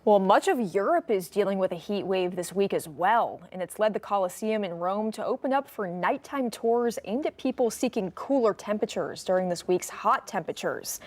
Well, much of Europe is dealing with a heat wave this week as well, and it's led the Colosseum in Rome to open up for nighttime tours aimed at people seeking cooler temperatures during this week's hot temperatures.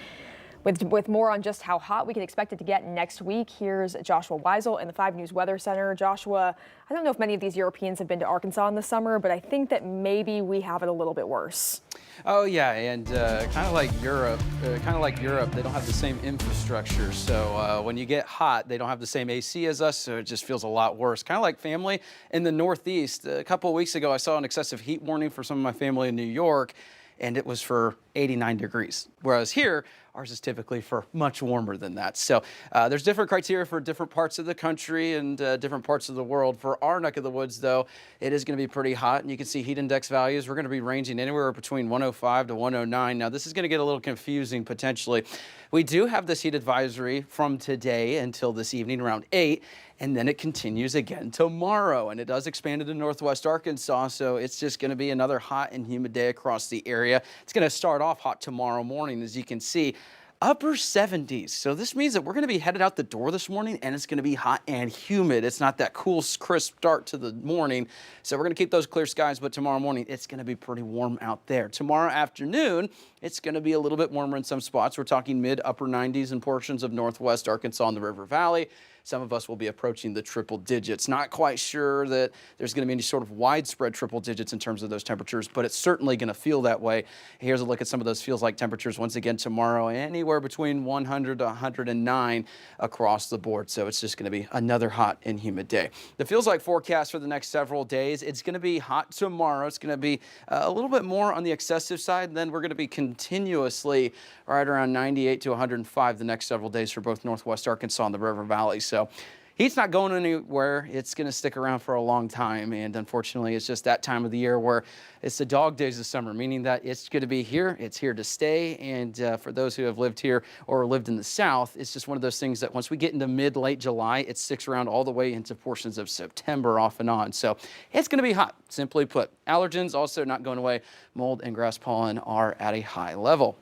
With more on just how hot we can expect it to get next week, here's Joshua Weisel in the 5 News Weather Center. Joshua, I don't know if many of these Europeans have been to Arkansas in the summer, but I think that maybe we have it a little bit worse. Oh yeah, and kind of like Europe, they don't have the same infrastructure. So when you get hot, they don't have the same AC as us, so it just feels a lot worse. Kind of like family in the Northeast. A couple of weeks ago, I saw an excessive heat warning for some of my family in New York, and it was for 89 degrees. Whereas here, ours is typically for much warmer than that. So there's different criteria for different parts of the country and different parts of the world. For our neck of the woods, though, it is going to be pretty hot, and you can see heat index values. We're going to be ranging anywhere between 105 to 109. Now, this is going to get a little confusing potentially. We do have this heat advisory from today until this evening around 8, and then it continues again tomorrow, and it does expand into northwest Arkansas, so it's just going to be another hot and humid day across the area. It's going to start off hot tomorrow morning, as you can see. Upper 70s. So this means that we're going to be headed out the door this morning, and it's going to be hot and humid. It's not that cool, crisp start to the morning. So we're going to keep those clear skies, but tomorrow morning, it's going to be pretty warm out there. Tomorrow afternoon, it's going to be a little bit warmer in some spots. We're talking mid-upper 90s in portions of northwest Arkansas and the River Valley. Some of us will be approaching the triple digits. Not quite sure that there's going to be any sort of widespread triple digits in terms of those temperatures, but it's certainly going to feel that way. Here's a look at some of those feels like temperatures once again tomorrow, anywhere between 100 to 109 across the board. So it's just going to be another hot and humid day. The feels like forecast for the next several days, it's going to be hot tomorrow. It's going to be a little bit more on the excessive side. Then we're going to be continuously right around 98 to 105 the next several days for both northwest Arkansas and the River Valley. So heat's not going anywhere. It's going to stick around for a long time. And unfortunately, it's just that time of the year where it's the dog days of summer, meaning that it's going to be here. It's here to stay. And for those who have lived here or lived in the South, it's just one of those things that once we get into mid-late July, it sticks around all the way into portions of September off and on. So it's going to be hot, simply put. Allergens also not going away. Mold and grass pollen are at a high level.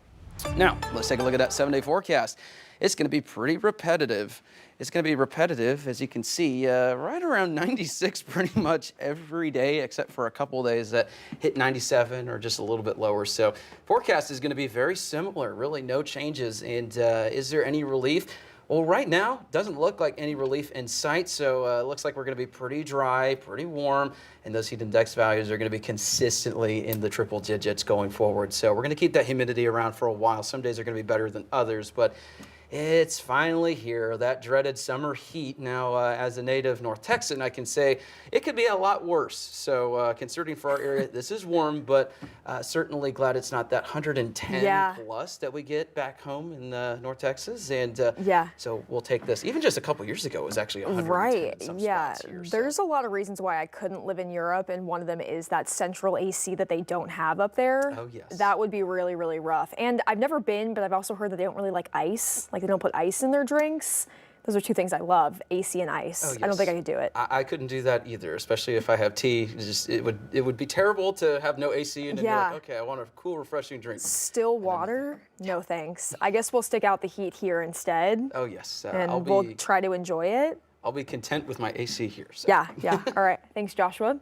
Now, let's take a look at that 7-day forecast. It's going to be pretty repetitive. It's going to be repetitive, as you can see, right around 96 pretty much every day, except for a couple of days that hit 97 or just a little bit lower. So forecast is going to be very similar, really no changes. And is there any relief? Well, right now, doesn't look like any relief in sight, so it looks like we're going to be pretty dry, pretty warm, and those heat index values are going to be consistently in the triple digits going forward. So we're going to keep that humidity around for a while. Some days are going to be better than others, but it's finally here, that dreaded summer heat. Now, as a native North Texan, I can say it could be a lot worse. So considering for our area, this is warm, but certainly glad it's not that 110 plus that we get back home in North Texas. And so we'll take this. Even just a couple years ago, it was actually 110 in some spots here. There's a lot of reasons why I couldn't live in Europe, and one of them is that central AC that they don't have up there. Oh, yes. That would be really, really rough. And I've never been, but I've also heard that they don't really like ice. Like they don't put ice in their drinks. Those are two things I love, AC and ice. Oh, yes. I don't think I could do it. I couldn't do that either, especially if I have tea. It would be terrible to have no AC and you're like, okay, I want a cool, refreshing drink. Still water? No thanks. I guess we'll stick out the heat here instead. Oh, yes. And we'll try to enjoy it. I'll be content with my AC here. So. Yeah. All right. Thanks, Joshua.